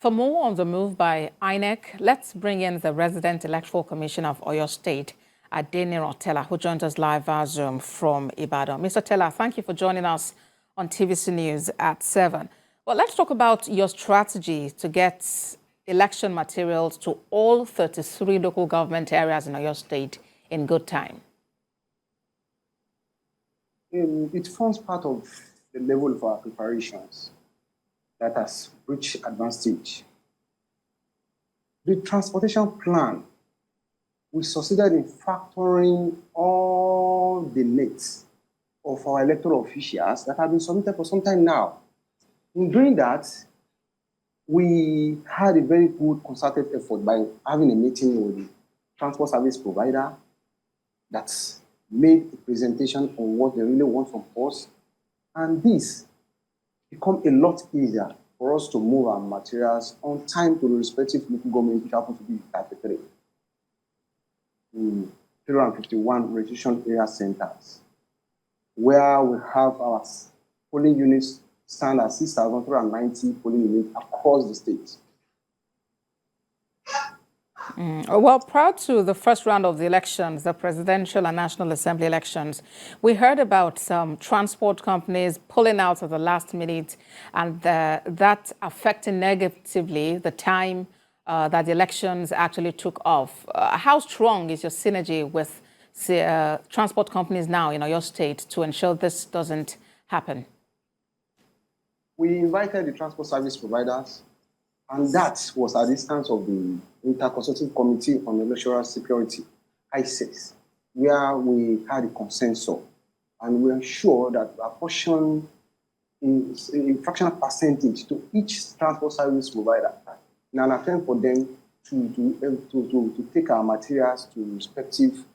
For more on the move by INEC, let's bring in the resident electoral commissioner of Oyo State, Adeniran Tella, who joins us live via Zoom from Ibadan. Mr. Tella, thank you for joining us on TVC News at 7. Well, let's talk about your strategy to get election materials to all 33 local government areas in Oyo State in good time. It forms part of the level of our preparations that has reached advanced stage. The transportation plan, we succeeded in factoring all the needs of our electoral officials that have been submitted for some time now. In doing that, we had a very good concerted effort by having a meeting with the transport service provider that's made a presentation on what they really want from us. And this become a lot easier for us to move our materials on time to the respective local government, which happen to be 33. 351 registration area centers, where we have our polling units stand at 6,390 polling units across the state. Well, prior to the first round of the elections, the presidential and National Assembly elections, we heard about some transport companies pulling out at the last minute and that affecting negatively the time that the elections actually took off. How strong is your synergy with transport companies now in Oyo State to ensure this doesn't happen? We invited the transport service providers, and that was at the instance of the Interconsultative Committee on Electoral Security, ICES, where we had a consensus, and we ensured that a portion, a fractional percentage to each transport service provider in an attempt for them to take our materials to respective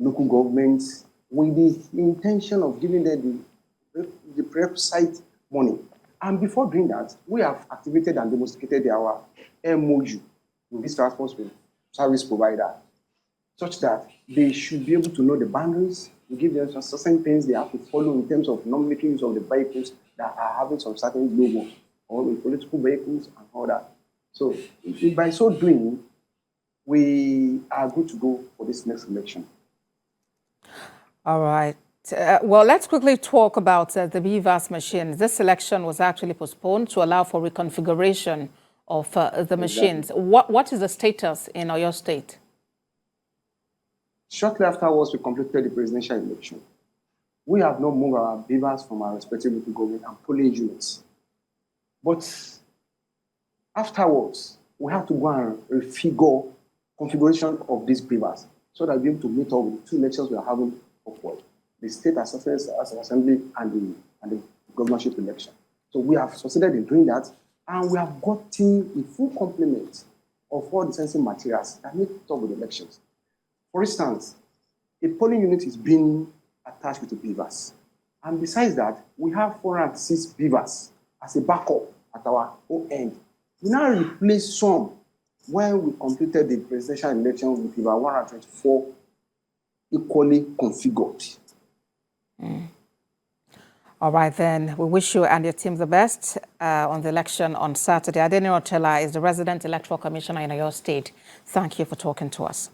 local governments with the intention of giving them the prerequisite money. And before doing that, we have activated and demonstrated our MOU with this transport service provider, such that they should be able to know the boundaries. We give them some certain things they have to follow in terms of non-making use of the vehicles that are having some certain logos, or with political vehicles and all that. So by so doing, we are good to go for this next election. All right. Well, let's quickly talk about the BVAS machines. This election was actually postponed to allow for reconfiguration of the machines. What is the status in Oyo State? Shortly afterwards, we completed the presidential election. We have not moved our BVAS from our respective local government and polling units. But afterwards, we have to go and refigure configuration of these BVAS so that we'll be able to meet up with the two elections we are having upward. The state assembly and the governorship election. So we have succeeded in doing that, and we have gotten a full complement of all the sensing materials that make it up with elections. For instance, a polling unit is being attached with a BVAS. And besides that, we have 406 BVAS as a backup at our own end. We now replace some when we completed the presidential election with about 124 equally configured. All right, then. We wish you and your team the best on the election on Saturday. Adeniran Tella is the resident electoral commissioner in Oyo State. Thank you for talking to us.